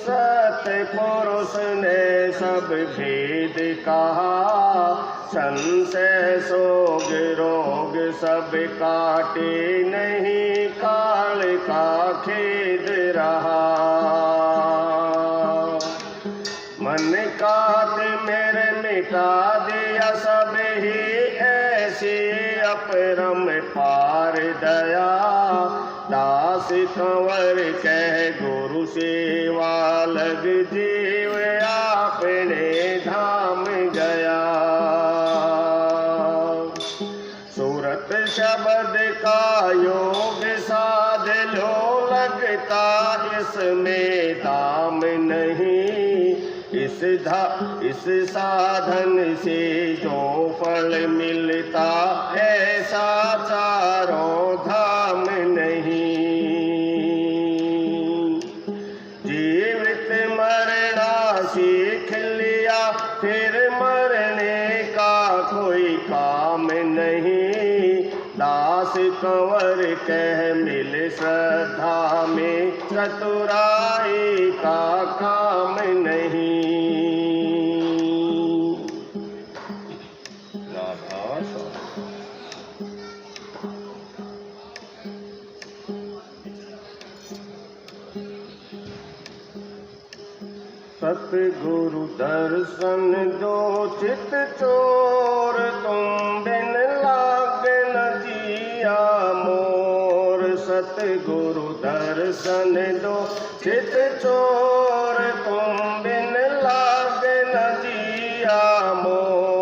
सतपुरुष ने सब भेद कहा, संशय सोग रोग सब काटे, नहीं काल का खेद रहा। मन का मेरे मिटा दिया सब ही, ऐसी अपरम पार दया। दास कंवर कह गुरु सेवा लग, जीव अपने धाम गया। सूरत शब्द का योग साध लो, लगता इसमें दाम नहीं। इस साधन से जो फल मिलता, ऐसा चारों धाम नहीं। जीवित मरना सीख लिया, फिर मरने का कोई काम नहीं। दास कंवर कह मिल श्रद्धा में, चतुराई का काम नहीं। सतगुरु दर्शन दो चित चोर, तुम बिन लागे न जिया मोर। सतगुरु दर्शन दो चित चोर, तुम बिन लागे न जिया मोर।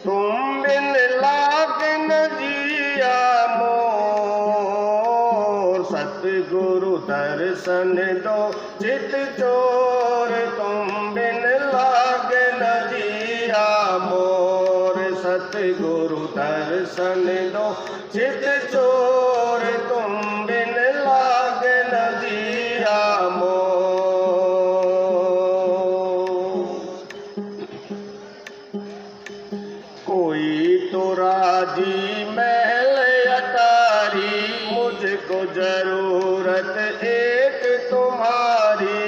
तुम बिन लागे न जिया मोर। सतगुरु दर्शन दो चित चोर, तुम बिन लागे न जिया मोर। सतगुरु दर्शन दो चित चोर, तुम बिन लागे न जिया मोर। कोई तो राजी महल अटारी, मुझको जरूरत एक तुम्हारी।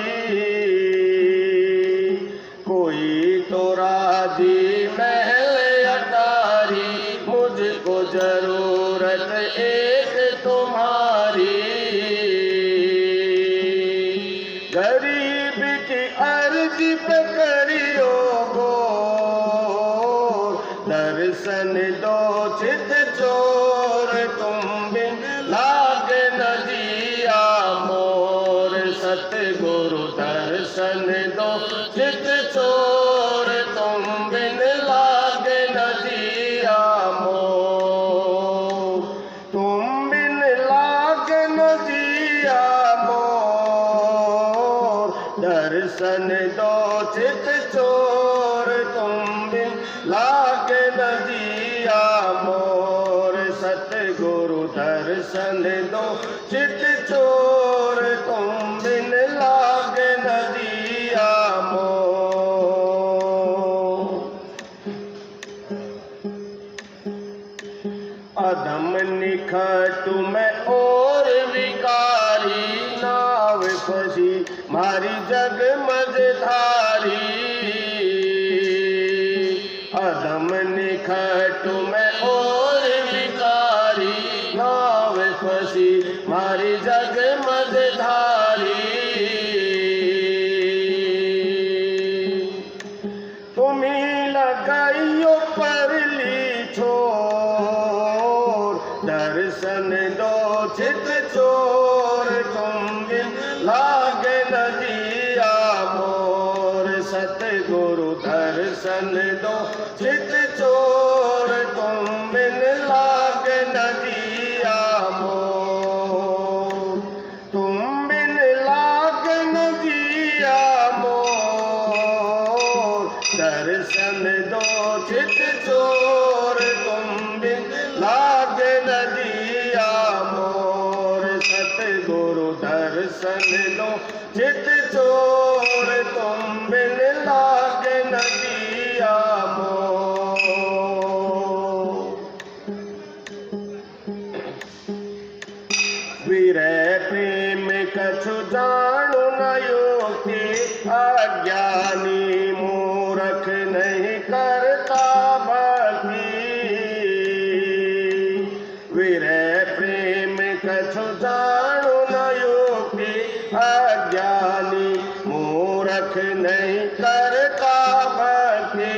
कोई तो राजी महल अटारी, मुझको जरूरत एक तुम्हारी। गरीब की अर्ज पे करियो गौर, दर्शन दो चित चोर, तुम बिन लागे न जिया मोर। सतगुरु दर्शन दो चित चोर, तुम बिन लागे न जिया मोर। तुम बिन लागे न जिया मोर। दर्शन दो चित चोर, तुम बिन लागे न जिया मोर। सतगुरु दर्शन दो चित चोर, तुम बिन लागे न जिया मोर। अधम निखटू मैं और विकारी, नाव फसी मारी जग मझधारी। अधम निखटू मैं और विकारी, नाव फसी मारी जग मझधारी। तुम्ही लगाइयो परली छोर, दर्शन दो चित चोर, तुम बिन लागे न जिया मोर। सतगुरु दर्शन दो चित चोर, तुम बिन लागे न जिया मोर। तुम बिन लागे न जिया मोर। दर्शन दो चित चोर, तुम बिन लागे न जिया मोर। सतगुरु दर्शन दो चित चोर, तुम बिन लागे न जिया मोर। विरह प्रेम कछु जानु न युक्ति, अज्ञानी मूर्ख नहीं करता भक्ति। विरह प्रेम कछु जानु न युक्ति, अज्ञानी मूर्ख नहीं करता भक्ति।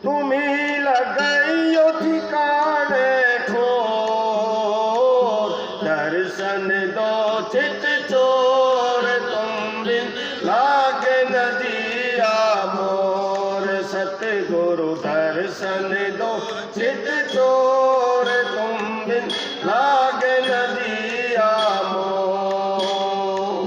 तुम्ही लगइयो ठिकाने ठोर, दर्शन दो चित चोर तुम बिन लागे न जिया मोर। सतगुरु दर्शन दो चित चोर तुम बिन लागे न जिया मोर।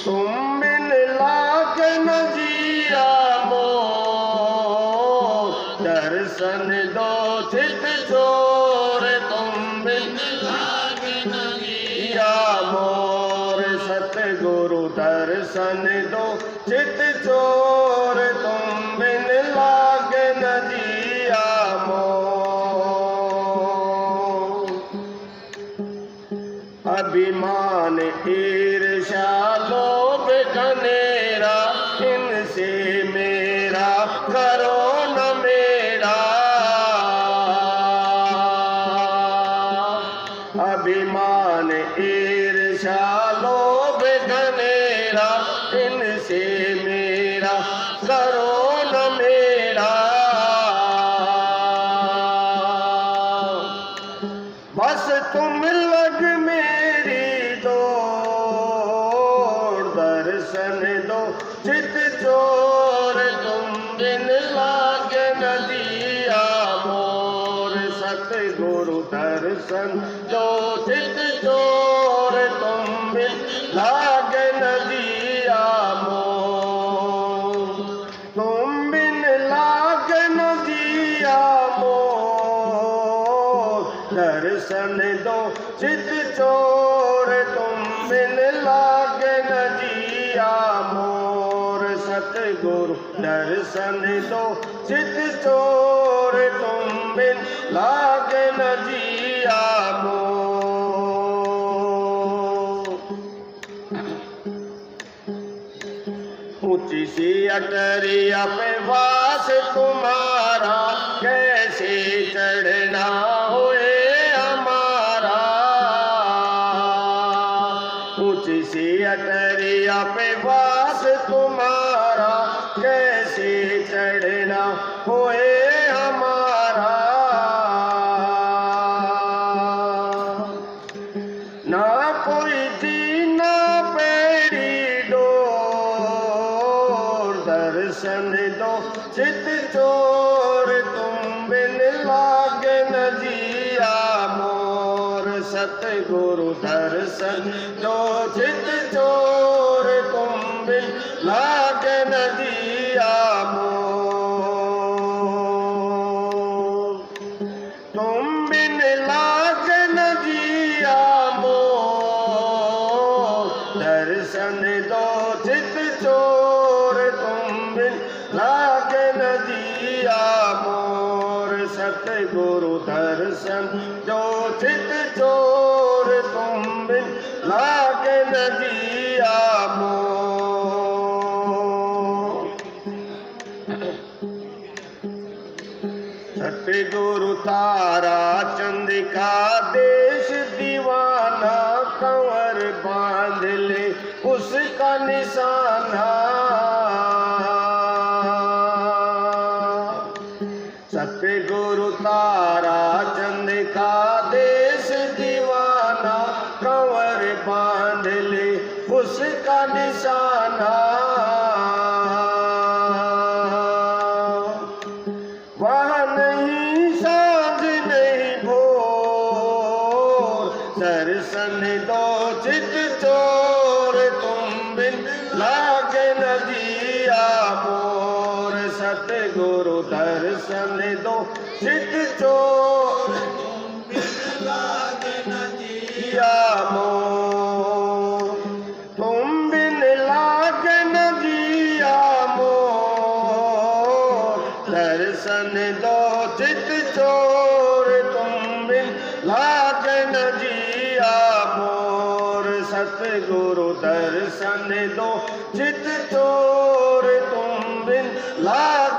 तुम बिन लागे न जिया मोर, दर्शन दो चित चोर तुम बिन लागे न जिया मोर। सतगुरु दर्शन दो चित चोर तुम बिन लागे न जिया मोर। अभिमान ईर्ष्या लोभ घनेरा, इनसे मेरा करो न मेरा। अभिमान ईर्ष्या लोभ घनेरा, इनसे मेरा करो न मेरा। बस तुम लग मेरी डोर, दर्शन दो चित चोर तुम बिन लागे न जिया मोर। सतगुरु दर्शन दो चित चोर तुम बिन लागे न जिया मोर। तुम बिन लागे न जिया मोर, दर्शन दो चित चोर तुम बिन लागे न जिया मोर। सतगुरु दर्शन दो चित चोर तुम बिन लागे न जिया मोर। ऊंची सी अटरिया पे वास तुम्हारा, कैसे चढ़ना होए हमारा। ऊंची सी अटरिया पे वास तुम्हारा, कैसे चढ़ना होए हमारा। ना कोई जीना पेड़ी डोर, दर्शन दो चित चोर तुम बिन लागे न जिया मोर। सतगुरु दर्शन दो चित चोर तुम बिन लागे न जिया मोर। तुम बिन लागे न जिया मोर, दर्शन दो चित चोर तुम बिन लागे न जिया मोर। सतगुरु दर्शन दो चित चोर तुम बिन लागे न जिया मोर। सतगुरु तारा चंद्रिका देश दीवाना, कंवर बांध ले उसका निशाना। सतगुरु तारा चंद्रिका देश दीवाना, कंवर बांध ले उसका निशाना। वहाँ नहीं सांझ नहीं भोर, दर्शन दो चित चोर तुम बिन लागे न जिया मोर। सतगुरु दर्शन दो चित चोर तुम बिन लागे न जिया मोर। तुम बिन लागे न जिया मोर, दर्शन दो चित चोर तुम बिन लागन जिया मोर सतगुरु दर्शन दो चित चोर तुम बिन लाग